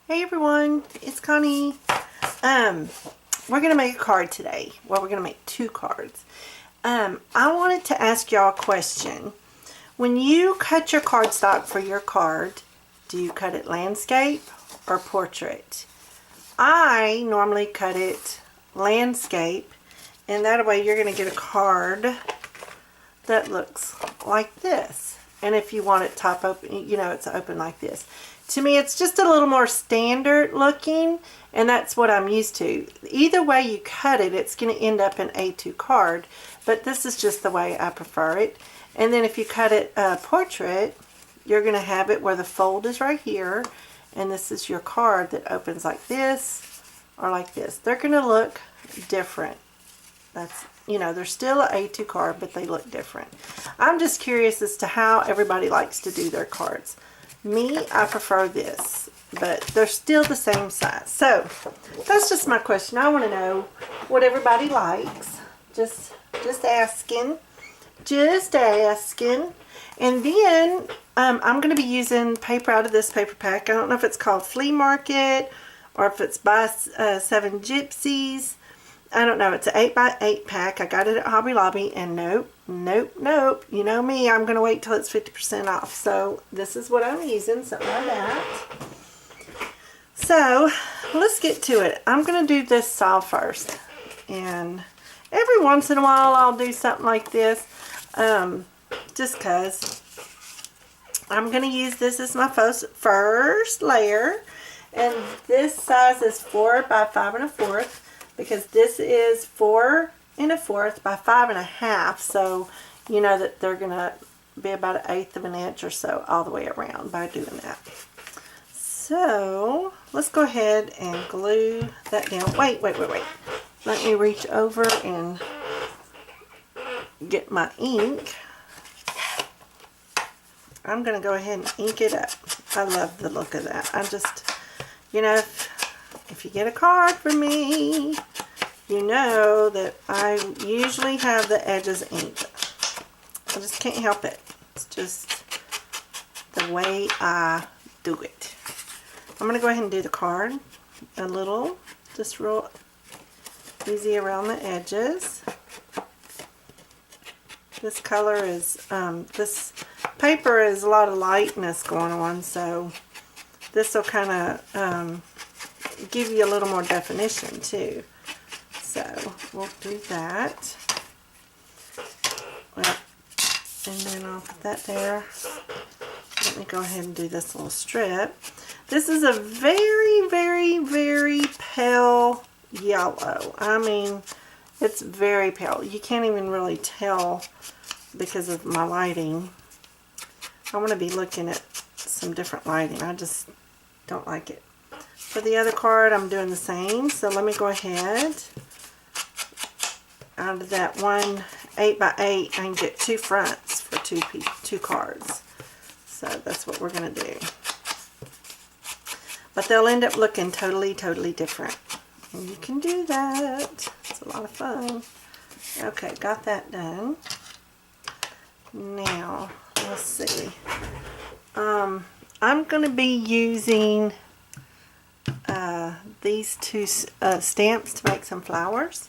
Hey everyone, it's Connie. We're gonna make a card today. Well, we're gonna make two cards. I wanted to ask y'all a question. When you cut your cardstock for your card, do you cut it landscape or portrait? I normally cut it landscape, and that way you're gonna get a card that looks like this. And if you want it top open, you know, it's open like this. To me, it's just a little more standard looking, and that's what I'm used to. Either way you cut it, it's going to end up an A2 card, but this is just the way I prefer it. And then if you cut it portrait, you're going to have it where the fold is right here, and this is your card that opens like this or like this. They're going to look different. That's, you know, they're still an A2 card, but they look different. I'm just curious as to how everybody likes to do their cards. Me, I prefer this, but they're still the same size. So that's just my question. I want to know what everybody likes. Just asking. Just asking. And then I'm going to be using paper out of this paper pack. I don't know if it's called Flea Market or if it's by 7 Gypsies. I don't know. It's an 8x8 pack. I got it at Hobby Lobby, and nope. You know me, I'm going to wait till it's 50% off. So this is what I'm using, something like that. So let's get to it. I'm going to do this saw first. And every once in a while I'll do something like this. Just because I'm going to use this as my first layer. And this size is 4 by 5 1/4. Because this is 4 1/4 by 5 1/2, so you know that they're gonna be about 1/8 of an inch or so all the way around by doing that. So let's go ahead and glue that down. Wait. Let me reach over and get my ink. I'm gonna go ahead and ink it up. I love the look of that. I just, you know, if you get a card from me, you know that I usually have the edges inked. I just can't help it. It's just the way I do it. I'm going to go ahead and do the card a little, just real easy around the edges. This color is, this paper is a lot of lightness going on, so this will kind of give you a little more definition too. So we'll do that. Well, and then I'll put that there. Let me go ahead and do this little strip. This is a very, very, very pale yellow. I mean, it's very pale. You can't even really tell because of my lighting. I want to be looking at some different lighting. I just don't like it. For the other card, I'm doing the same. So let me go ahead. Out of that one 8x8, I can get 2 fronts for two cards. So that's what we're going to do. But they'll end up looking totally different. And you can do that. It's a lot of fun. Okay, got that done. Now, let's see. I'm going to be using these two stamps to make some flowers.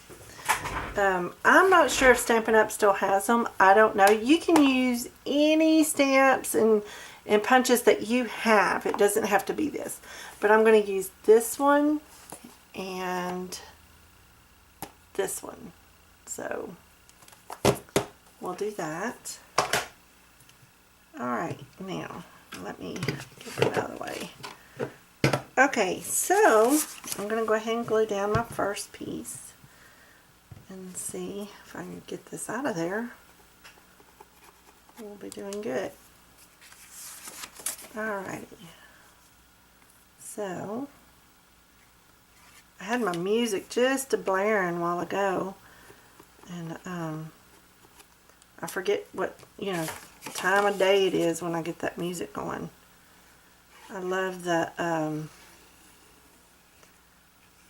I'm not sure if Stampin' Up! Still has them. I don't know. You can use any stamps and punches that you have. It doesn't have to be this. But I'm going to use this one and this one. So we'll do that. Alright, now let me get that out of the way. Okay, so I'm going to go ahead and glue down my first piece and see if I can get this out of there. We'll be doing good. Alrighty. So, I had my music just blaring a while ago, and I forget what, you know, time of day it is when I get that music going. I love the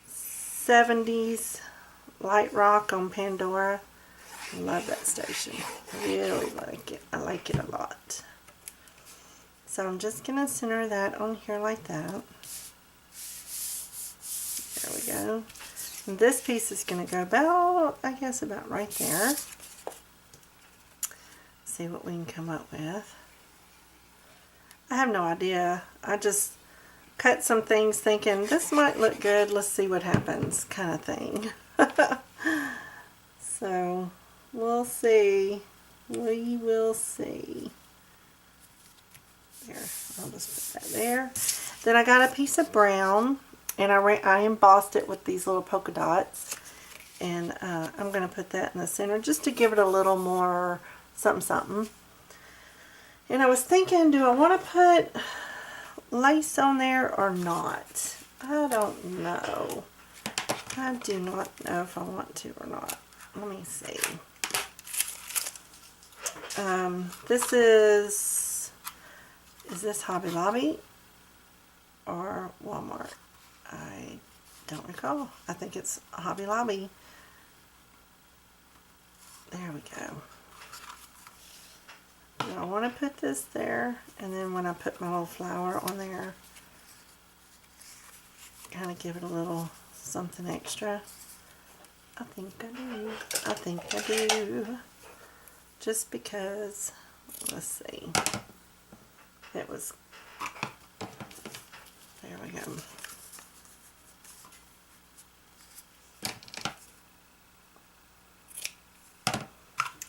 70s light rock on Pandora. I love that station. I really like it. I like it a lot. So I'm just going to center that on here like that. There we go. And this piece is going to go about, I guess, about right there. See what we can come up with. I have no idea. I just cut some things thinking this might look good. Let's see what happens, kind of thing. So we'll see. We will see. There, I'll just put that there. Then I got a piece of brown, and I embossed it with these little polka dots. And I'm going to put that in the center just to give it a little more something something. And I was thinking, do I want to put lace on there or not? I don't know. I do not know if I want to or not. Let me see. This is this Hobby Lobby or Walmart? I don't recall. I think it's Hobby Lobby. There we go. Now I want to put this there, and then when I put my little flower on there, kind of give it a little something extra. I think I do. I think I do. Just because, let's see. It was, there we go.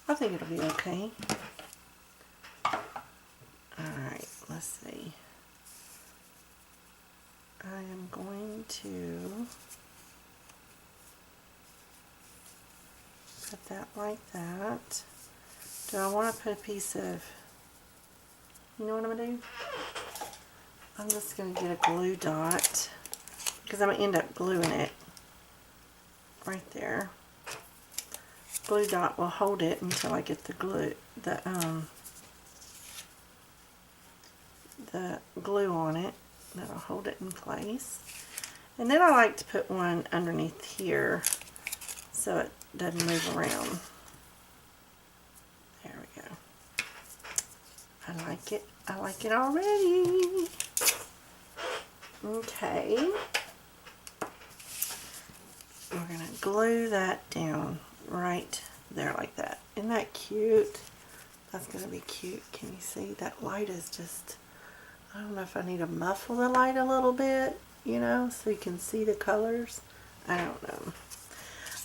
I think it'll be okay. Alright, let's see. I am going to put that like that. Do I want to put a piece of, you know what I'm going to do? I'm just going to get a glue dot because I'm going to end up gluing it right there. Glue dot will hold it until I get the glue, the glue on it. That'll hold it in place. And then I like to put one underneath here so it doesn't move around. There we go. I like it. I like it already. Okay. We're going to glue that down right there like that. Isn't that cute? That's going to be cute. Can you see? That light is just, I don't know if I need to muffle the light a little bit, you know, so you can see the colors. I don't know.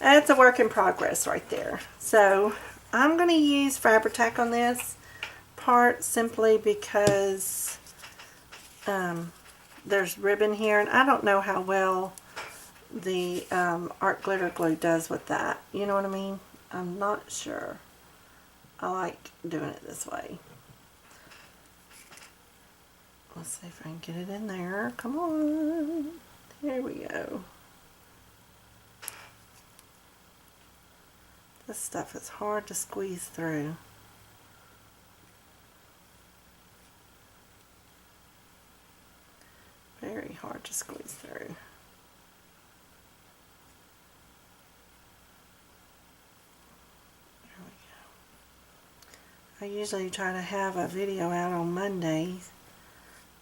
It's a work in progress right there. So I'm going to use Fabri-Tac on this part simply because there's ribbon here, and I don't know how well the art glitter glue does with that. You know what I mean? I'm not sure. I like doing it this way. Let's see if I can get it in there. Come on. Here we go. This stuff is hard to squeeze through. Very hard to squeeze through. There we go. I usually try to have a video out on Mondays,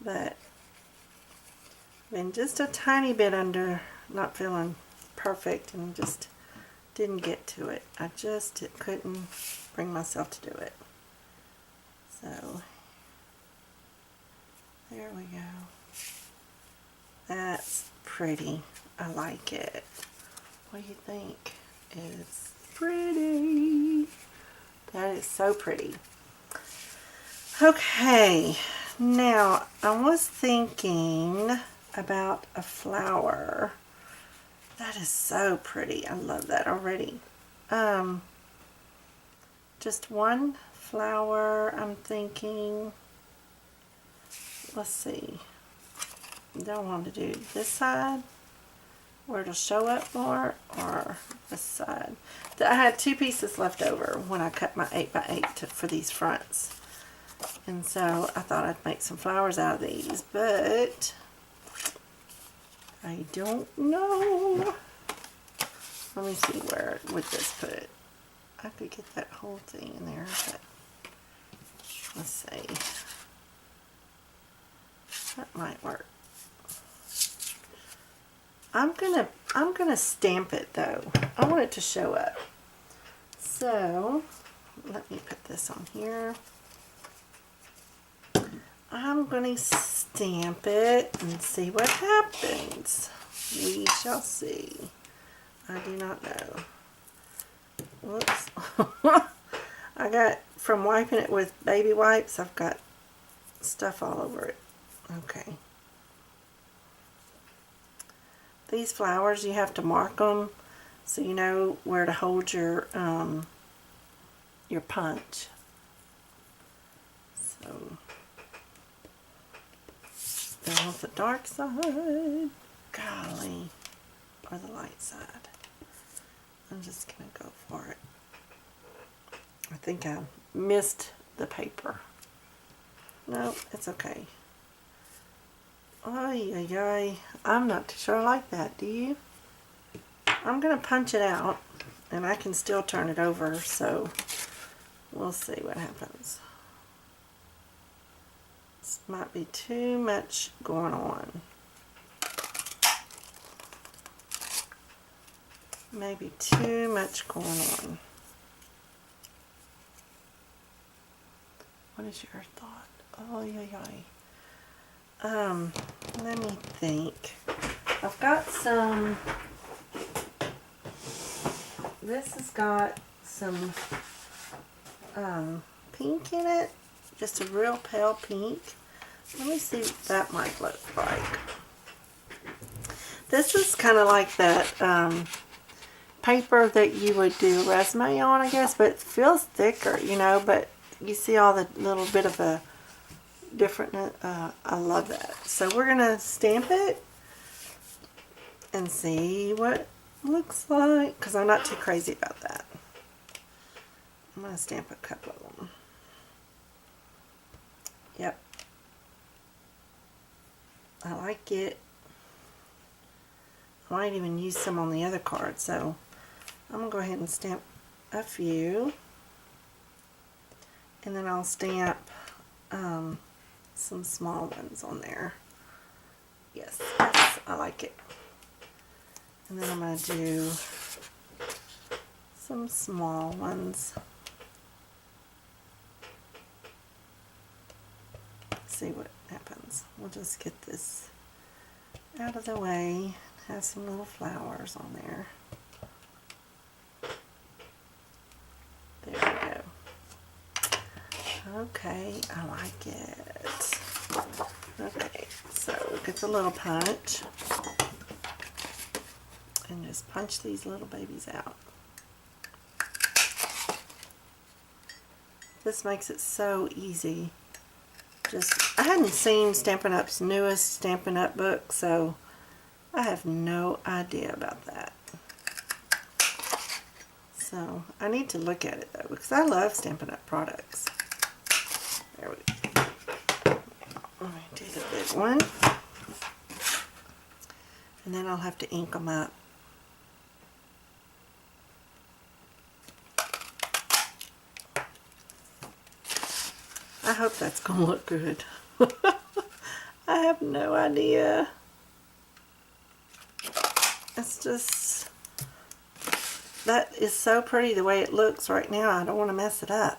but been just a tiny bit under, not feeling perfect, and just didn't get to it. I just couldn't bring myself to do it. So there we go. That's pretty. I like it. What do you think? It's pretty. That is so pretty. Okay, now I was thinking about a flower. That is so pretty. I love that already. Just one flower, I'm thinking. Let's see. Do I want to do this side where it'll show up more, or this side? I had two pieces left over when I cut my 8x8 for these fronts. And so I thought I'd make some flowers out of these, but I don't know. Let me see, where would this put? I could get that whole thing in there, but let's see. That might work. I'm going to I'm going to stamp it though. I want it to show up. So let me put this on here. I'm going to stamp it and see what happens. We shall see. I do not know. Whoops. I got, from wiping it with baby wipes, I've got stuff all over it. Okay. These flowers, you have to mark them so you know where to hold your punch. So, then on the dark side, golly, or the light side. I'm just going to go for it. I think I missed the paper. No, it's okay. Ay, ay, ay. I'm not too sure I like that, do you? I'm going to punch it out, and I can still turn it over, so we'll see what happens. This might be too much going on. Maybe too much going on. What is your thought? Oh, yeah, yeah. Let me think. I've got some, this has got some pink in it, just a real pale pink. Let me see what that might look like. This is kind of like that paper that you would do resume on, I guess, but it feels thicker, you know, but you see all the little bit of a different, I love that. So we're going to stamp it and see what it looks like, because I'm not too crazy about that. I'm going to stamp a couple of them. Yep. I like it. I might even use some on the other card, so I'm going to go ahead and stamp a few. And then I'll stamp some small ones on there. Yes, I like it. And then I'm going to do some small ones. See what happens. We'll just get this out of the way. Have some little flowers on there. There we go. Okay, I like it. Okay, so get the little punch and just punch these little babies out. This makes it so easy. I hadn't seen Stampin' Up's newest Stampin' Up book, so I have no idea about that. So I need to look at it though, because I love Stampin' Up products. There we go. Let me do the big one. And then I'll have to ink them up. I hope that's going to look good. I have no idea. It's just, that is so pretty the way it looks right now. I don't want to mess it up.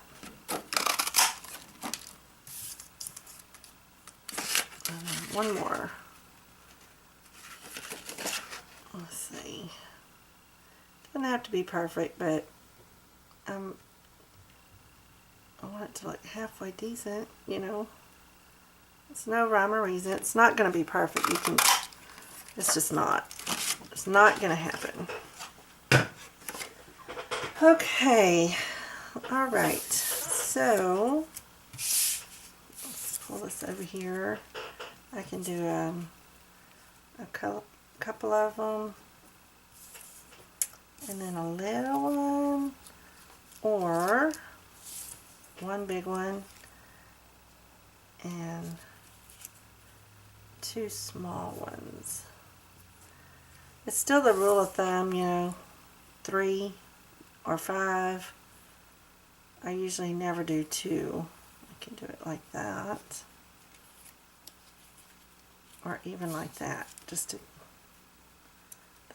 One more. Let's see. Doesn't have to be perfect, but I want it to look halfway decent, you know. It's no rhyme or reason. It's not going to be perfect. It's just not. It's not going to happen. Okay. All right. So, let's pull this over here. I can do a couple of them. And then a little one. Or one big one. And two small ones. It's still the rule of thumb, you know, 3 or 5. I usually never do 2. I can do it like that. Or even like that.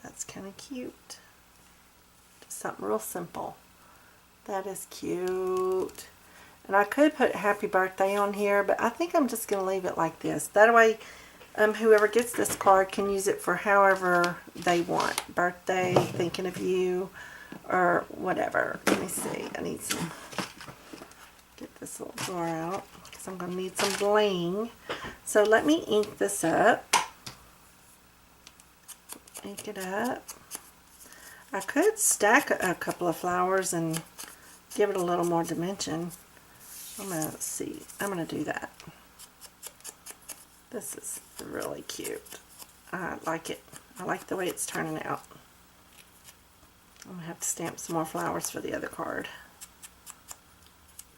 That's kind of cute. Just something real simple. That is cute. And I could put happy birthday on here, but I think I'm just going to leave it like this. That way, whoever gets this card can use it for however they want. Birthday, thinking of you, or whatever. Let me see. I need some, get this little drawer out, because I'm going to need some bling. So let me ink this up. Ink it up. I could stack a couple of flowers and give it a little more dimension. I'm going to see. I'm going to do that. This is really cute. I like it. I like the way it's turning out. I'm going to have to stamp some more flowers for the other card.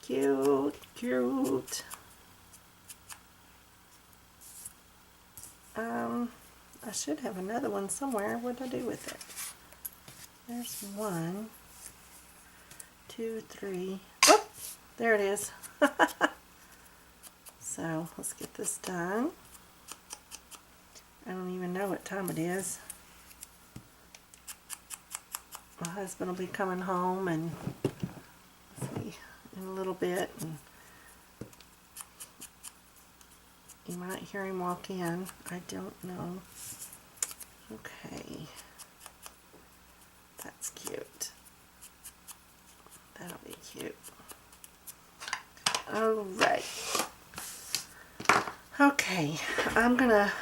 Cute, cute. I should have another one somewhere. What did I do with it? There's 1, 2, 3. Oh, there it is. So let's get this done. I don't even know what time it is. My husband will be coming home and let's see, in a little bit, and you might hear him walk in. I don't know. Okay. That's cute. That'll be cute. Alright. Okay, I'm going to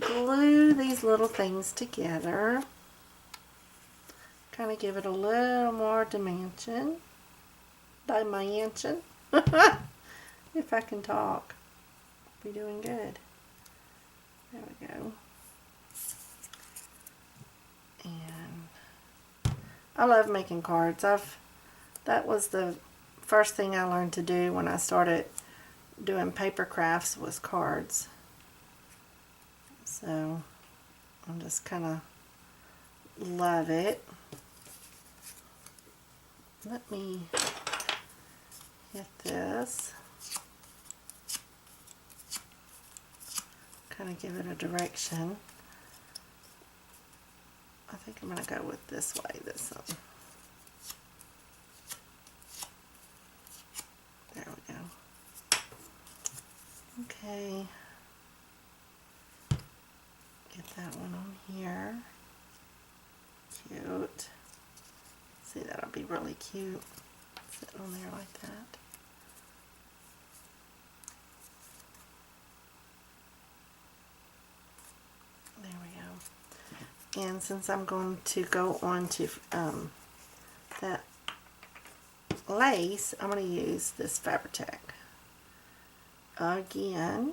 glue these little things together. Kind of give it a little more dimension. Dimension. If I can talk. Be doing good. There we go. And I love making cards. That was the first thing I learned to do when I started doing paper crafts, was cards. So I'm just kind of love it. Let me get this. Kind of give it a direction. I think I'm going to go with this way, this one. There we go. Okay. Get that one on here. Cute. See, that'll be really cute. Sitting on there like that. There we go. And since I'm going to go on to that lace, I'm going to use this Fabri-Tac again.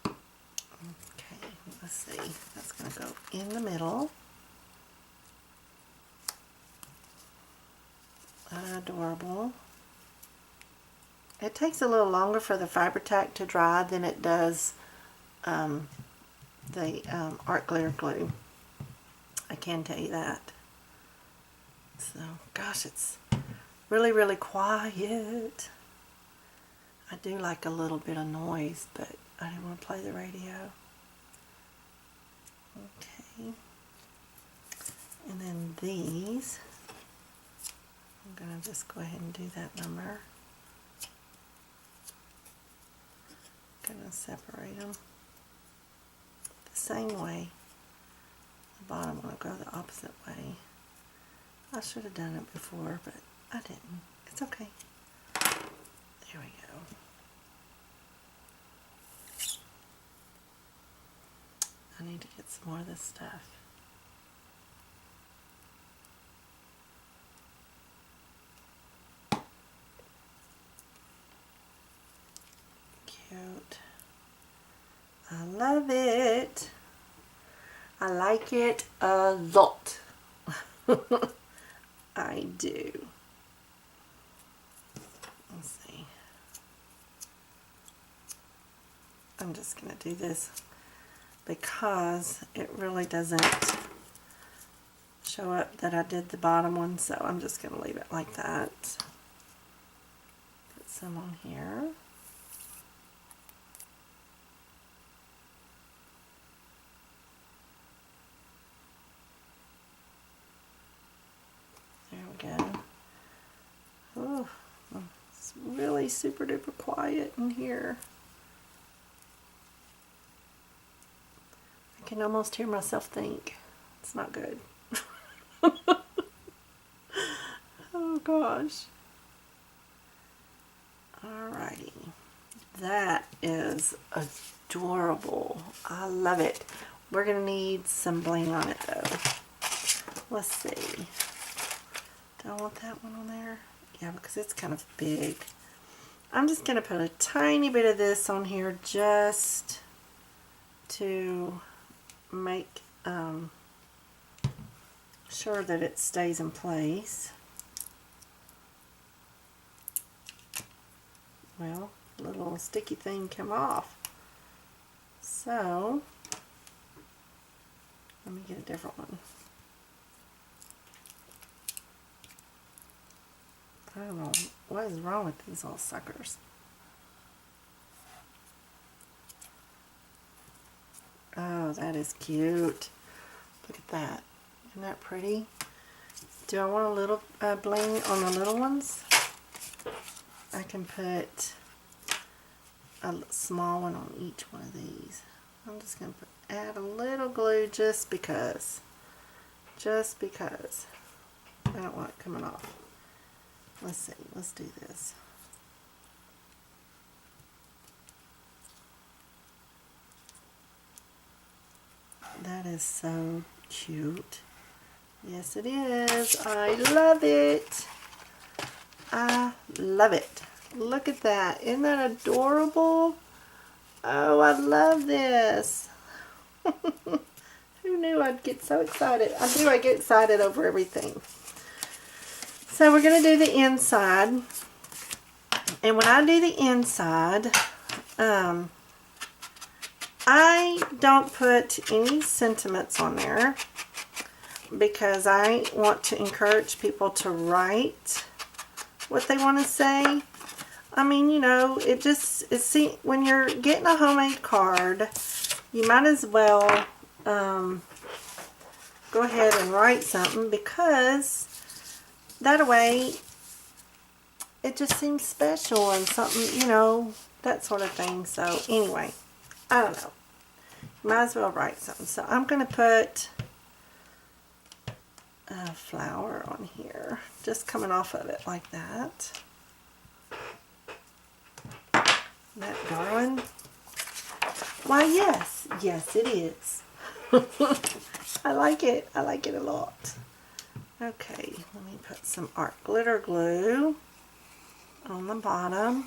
Okay, let's see. That's going to go in the middle. Adorable. It takes a little longer for the Fabri-Tac to dry than it does the art glitter glue. I can tell you that. So, gosh, it's really, really quiet. I do like a little bit of noise, but I didn't want to play the radio. Okay. And then these, I'm going to just go ahead and do that number. Going to separate them the same way. The bottom will go the opposite way. I should have done it before, but I didn't. It's okay. There we go. I need to get some more of this stuff. Cute. I love it. I like it a lot. I do. Let's see. I'm just going to do this because it really doesn't show up that I did the bottom one, so I'm just going to leave it like that. Put some on here. really super duper quiet in here. I can almost hear myself think. It's not good. Oh gosh. Alrighty. That is adorable. I love it. We're going to need some bling on it though. Let's see. Do I want that one on there? Yeah, because it's kind of big. I'm just going to put a tiny bit of this on here just to make sure that it stays in place. Well, the little sticky thing came off. So, let me get a different one. I don't know what is wrong with these little suckers. Oh, that is cute. Look at that. Isn't that pretty? Do I want a little bling on the little ones? I can put a small one on each one of these. I'm just going to add a little glue just because. Just because. I don't want it coming off. Let's see. Let's do this. That is so cute. Yes, it is. I love it. I love it. Look at that. Isn't that adorable? Oh, I love this. Who knew I'd get so excited? I do. I get excited over everything. So we're going to do the inside. And when I do the inside, I don't put any sentiments on there because I want to encourage people to write what they want to say. I mean, you know, see, when you're getting a homemade card, you might as well go ahead and write something, because that way it just seems special and something, you know, that sort of thing. So anyway, I don't know. Might as well write something. So I'm going to put a flower on here, just coming off of it like that. That darling. Why, yes. Yes, it is. I like it. I like it a lot. Okay, let me put some art glitter glue on the bottom.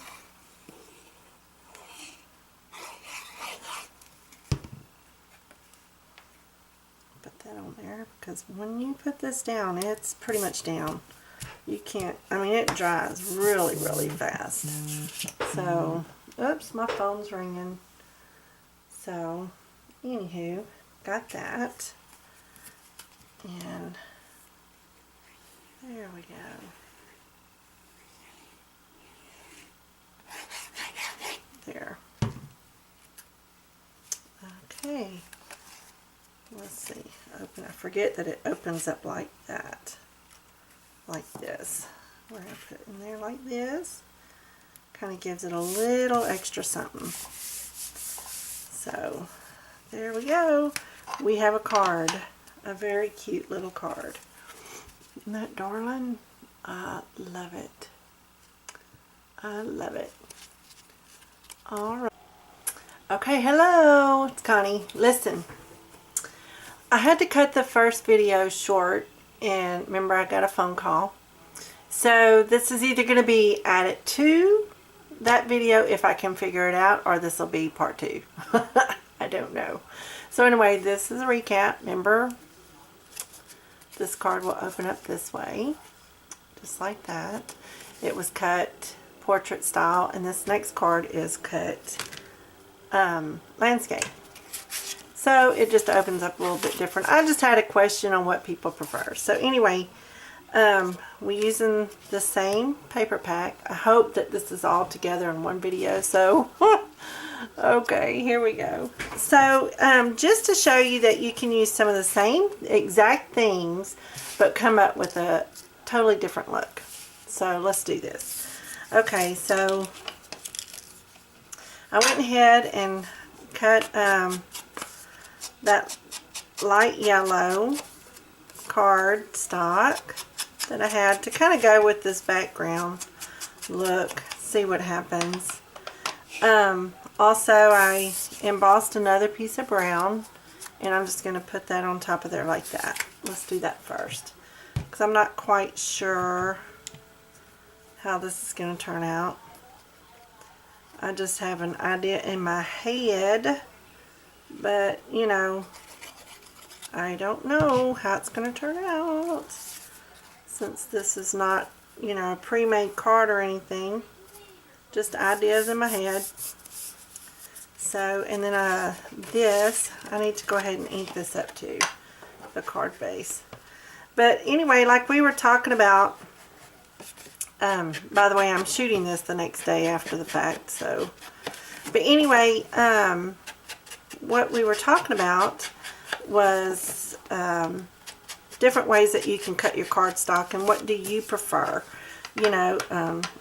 Put that on there, because when you put this down, it's pretty much down. You can't, I mean, it dries really, really fast. So, oops, my phone's ringing. So, anywho, got that. And there we go. There. Okay. Let's see. Open. I forget that it opens up like that. Like this. We're going to put it in there like this. Kind of gives it a little extra something. So, there we go. We have a card. A very cute little card. Isn't that darling? I love it. I love it. Alright. Okay, hello. It's Connie. Listen. I had to cut the first video short, and remember, I got a phone call. So this is either going to be added to that video if I can figure it out, or this will be part 2. I don't know. So anyway, this is a recap. Remember, this card will open up this way, just like that. It was cut portrait style, and this next card is cut landscape. So it just opens up a little bit different. I just had a question on what people prefer. So anyway, we're using the same paper pack. I hope that this is all together in one video. So, okay, here we go. So just to show you that you can use some of the same exact things, but come up with a totally different look. So let's do this. Okay, so I went ahead and cut that light yellow card stock that I had to kind of go with this background look, see what happens. Also, I embossed another piece of brown, and I'm just going to put that on top of there like that. Let's do that first, because I'm not quite sure how this is going to turn out. I just have an idea in my head, but you know, I don't know how it's going to turn out, since this is not, you know, a pre-made card or anything, just ideas in my head. So, and then this, I need to go ahead and ink this up too, the card base. But anyway, like we were talking about, by the way, I'm shooting this the next day after the fact, so. But anyway, what we were talking about was different ways that you can cut your cardstock, and what do you prefer, you know,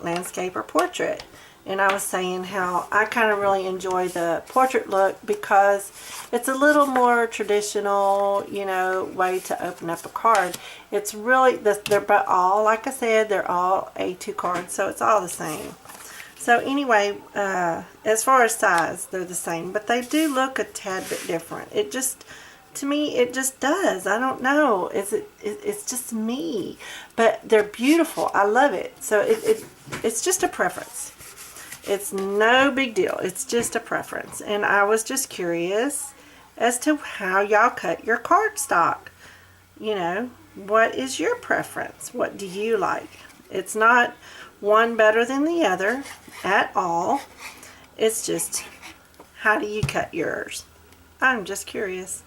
landscape or portrait. And I was saying how I kind of really enjoy the portrait look because it's a little more traditional, you know, way to open up a card. It's really, they're all, like I said, they're all A2 cards, so it's all the same. So anyway, as far as size, they're the same, but they do look a tad bit different. It just, to me, it just does. I don't know. It's just me, but they're beautiful. I love it. So it's just a preference. It's no big deal. It's just a preference. And I was just curious as to how y'all cut your cardstock. You know, what is your preference? What do you like? It's not one better than the other at all. It's just, how do you cut yours? I'm just curious.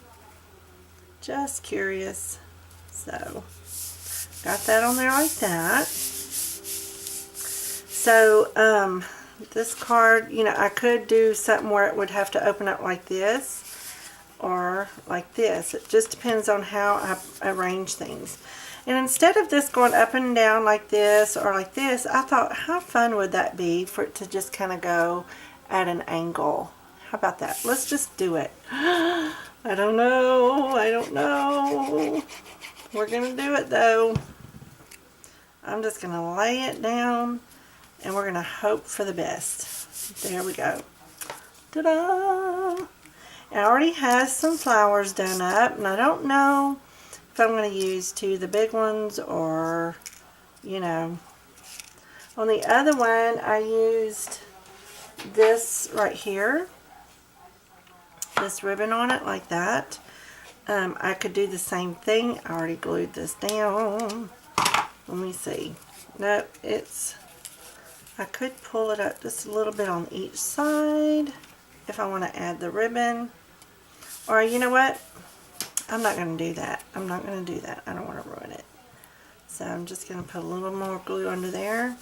Just curious. So, got that on there like that. So, this card, you know, I could do something where it would have to open up like this or like this. It just depends on how I arrange things. And instead of this going up and down like this or like this, I thought, how fun would that be for it to just kind of go at an angle? How about that? Let's just do it. I don't know. I don't know. We're going to do it though. I'm just going to lay it down and we're going to hope for the best. There we go. Ta-da! It already has some flowers done up, and I don't know if I'm going to use the big ones or, you know. On the other one, I used this right here, this ribbon on it like that. I could do the same thing. I already glued this down. Let me see. Nope, I could pull it up just a little bit on each side if I want to add the ribbon. Or you know what? I'm not going to do that. I'm not going to do that. I don't want to ruin it. So I'm just going to put a little more glue under there.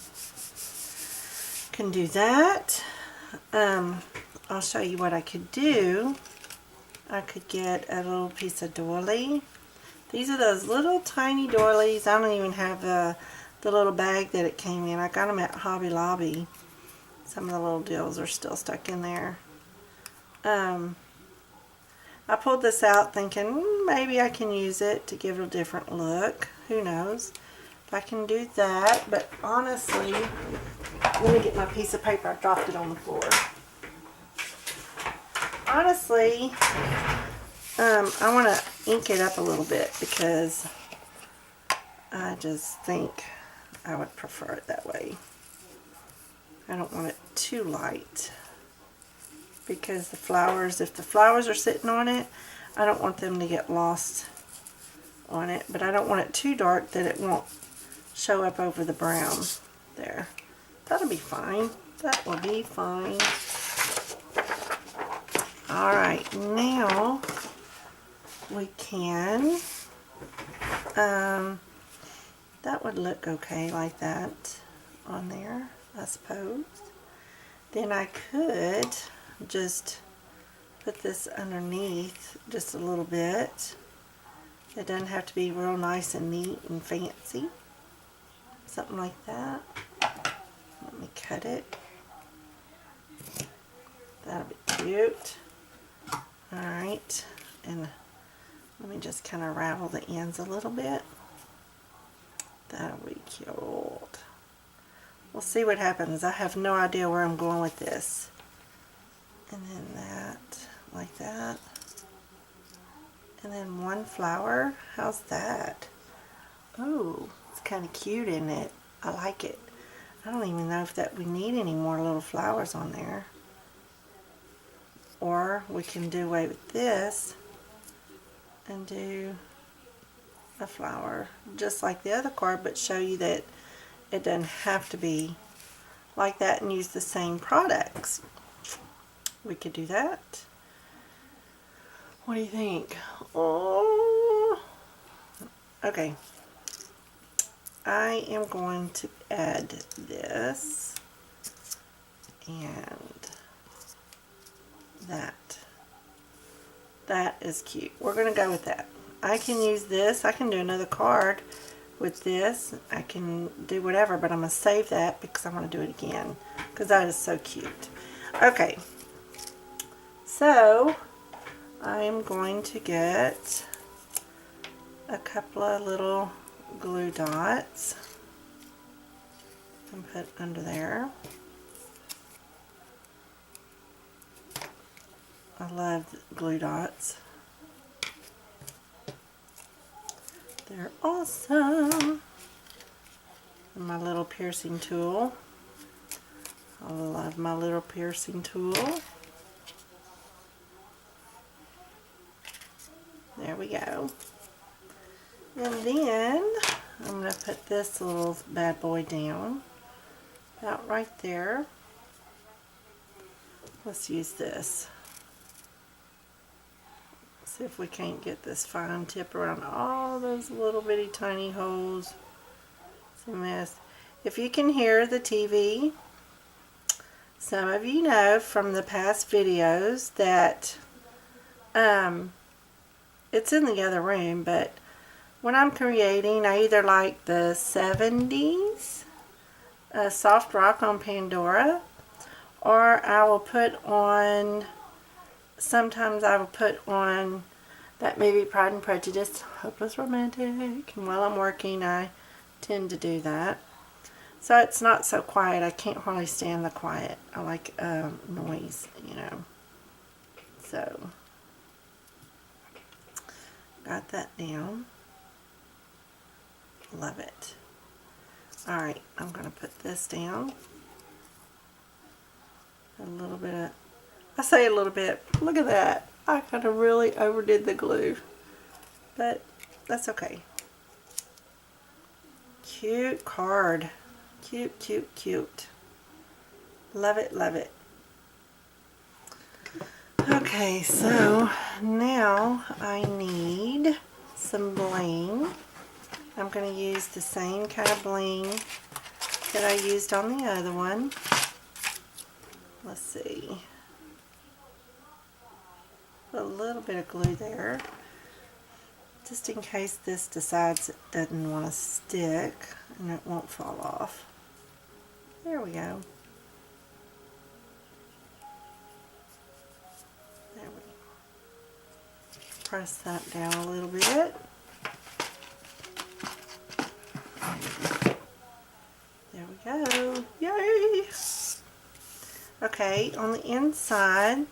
Can do that. I'll show you what I could do. I could get a little piece of doily. These are those little tiny doilies. I don't even have the little bag that it came in. I got them at Hobby Lobby. Some of the little deals are still stuck in there. I pulled this out thinking maybe I can use it to give it a different look. Who knows if I can do that. But honestly, let me get my piece of paper. I dropped it on the floor. Honestly, I want to ink it up a little bit because I just think I would prefer it that way. I don't want it too light because the flowers, if the flowers are sitting on it, I don't want them to get lost on it, but I don't want it too dark that it won't show up over the brown there. That'll be fine. That will be fine. Alright, now we can, that would look okay like that on there, I suppose. Then I could just put this underneath just a little bit. It doesn't have to be real nice and neat and fancy. Something like that. Let me cut it. That'll be cute. Alright, and let me just kind of ravel the ends a little bit. That'll be cute. We'll see what happens. I have no idea where I'm going with this. And then that, like that. And then one flower. How's that? Oh, it's kind of cute, isn't it? I like it. I don't even know if that we need any more little flowers on there. Or we can do away with this and do a flower just like the other card, but show you that it doesn't have to be like that and use the same products. We could do that. What do you think? Oh, okay. I am going to add this and that. That is cute. We're going to go with that. I can use this. I can do another card with this. I can do whatever, but I'm going to save that because I want to do it again because that is so cute. Okay. So, I am going to get a couple of little glue dots and put under there. I love glue dots. They're awesome. And my little piercing tool. I love my little piercing tool. There we go. And then I'm going to put this little bad boy down. About right there. Let's use this. See if we can't get this fine tip around all those little bitty tiny holes. It's a mess. If you can hear the TV, some of you know from the past videos that it's in the other room, but when I'm creating, I either like the 70s soft rock on Pandora, or I will put on, sometimes I will put on that movie Pride and Prejudice, Hopeless Romantic, and while I'm working I tend to do that. So it's not so quiet. I can't hardly stand the quiet. I like noise, you know. So, got that down. Love it. Alright, I'm going to put this down. A little bit of, I say a little bit, look at that. I kind of really overdid the glue. But that's okay. Cute card. Cute, cute, cute. Love it, love it. Okay, so now I need some bling. I'm going to use the same kind of bling that I used on the other one. Let's see. Put a little bit of glue there, just in case this decides it doesn't want to stick and it won't fall off. There we go. There we go. Press that down a little bit. There we go. Yay! Okay, on the inside,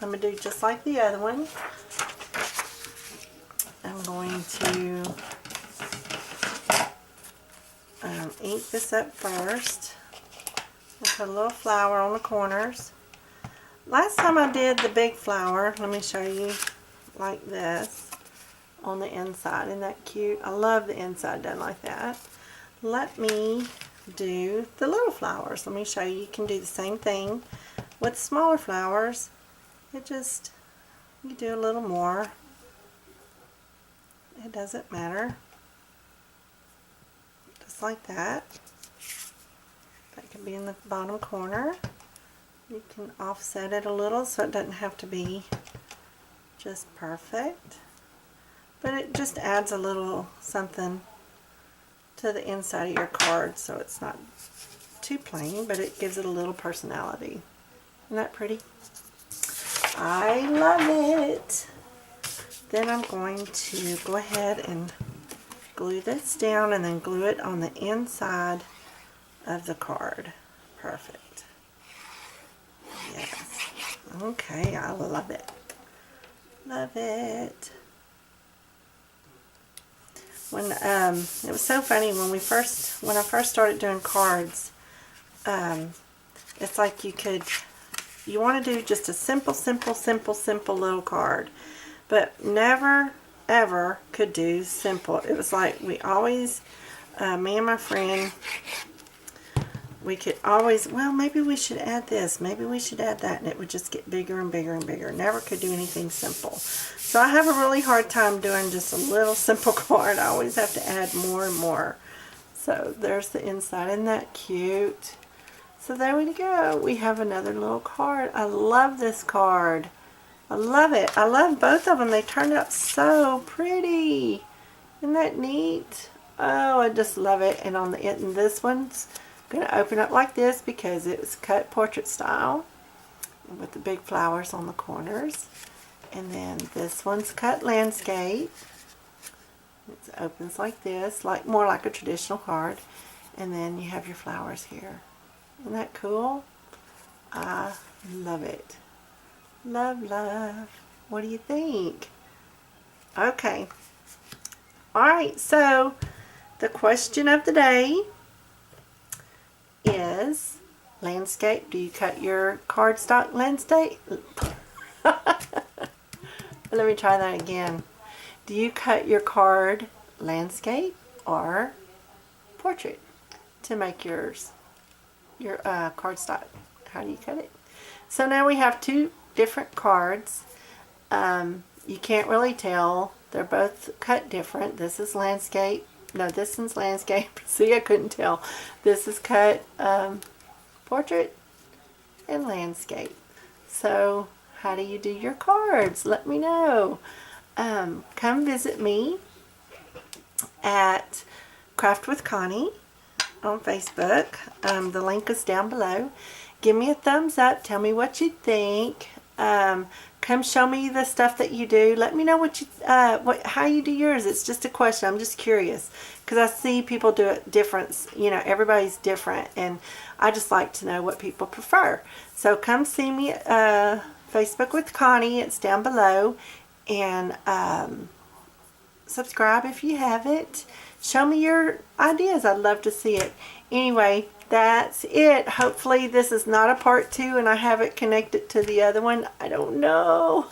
I'm going to do just like the other one. I'm going to ink this up first. I'll put a little flower on the corners. Last time I did the big flower, let me show you, like this, on the inside. Isn't that cute? I love the inside done like that. Let me do the little flowers. Let me show you. You can do the same thing with smaller flowers. It just, you do a little more. It doesn't matter. Just like that. That can be in the bottom corner. You can offset it a little so it doesn't have to be just perfect. But it just adds a little something to the inside of your card so it's not too plain, but it gives it a little personality. Isn't that pretty? I love it. Then I'm going to go ahead and glue this down and then glue it on the inside of the card. Perfect. Yes. Okay, I love it. Love it. When it was so funny when I first started doing cards, it's like you want to do just a simple little card, but never ever could do simple. It was like we always, me and my friend, we could always, well, maybe we should add this, maybe we should add that, and it would just get bigger and bigger and bigger. Never could do anything simple. So I have a really hard time doing just a little simple card. I always have to add more and more. So there's the inside. Isn't that cute? So there we go. We have another little card. I love this card. I love it. I love both of them. They turned out so pretty. Isn't that neat? Oh, I just love it. And on the end, and this one's going to open up like this because it was cut portrait style with the big flowers on the corners. And then this one's cut landscape. It opens like this, more like a traditional card. And then you have your flowers here. Isn't that cool? I love it. Love, love. What do you think? Okay. Alright, so the question of the day is landscape. Do you cut your cardstock landscape? Let me try that again. Do you cut your card landscape or portrait to make your cardstock? How do you cut it? So now we have two different cards. You can't really tell. They're both cut different. This is landscape. No, this one's landscape. See, I couldn't tell. This is cut portrait and landscape. So how do you do your cards? Let me know. Come visit me at Craft with Connie on Facebook. The link is down below. Give me a thumbs up. Tell me what you think. Come show me the stuff that you do. Let me know how you do yours. It's just a question. I'm just curious because I see people do it different. You know, everybody's different, and I just like to know what people prefer. So come see me at Facebook with Connie. It's down below, and subscribe if you haven't. Show me your ideas. I'd love to see it. Anyway, that's it. Hopefully this is not a part 2 and I have it connected to the other one. I don't know.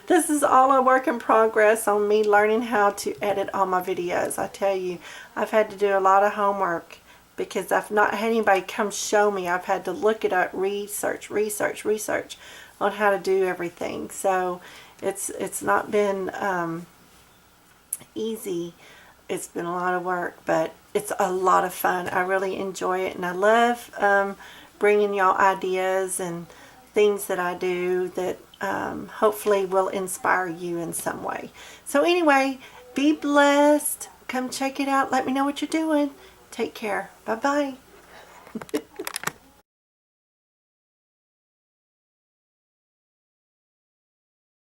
This is all a work in progress on me learning how to edit all my videos. I tell you, I've had to do a lot of homework because I've not had anybody come show me. I've had to look it up, research on how to do everything. So it's not been easy. It's been a lot of work, but it's a lot of fun. I really enjoy it, and I love bringing y'all ideas and things that I do that hopefully will inspire you in some way. So anyway, be blessed. Come check it out. Let me know what you're doing. Take care. Bye-bye.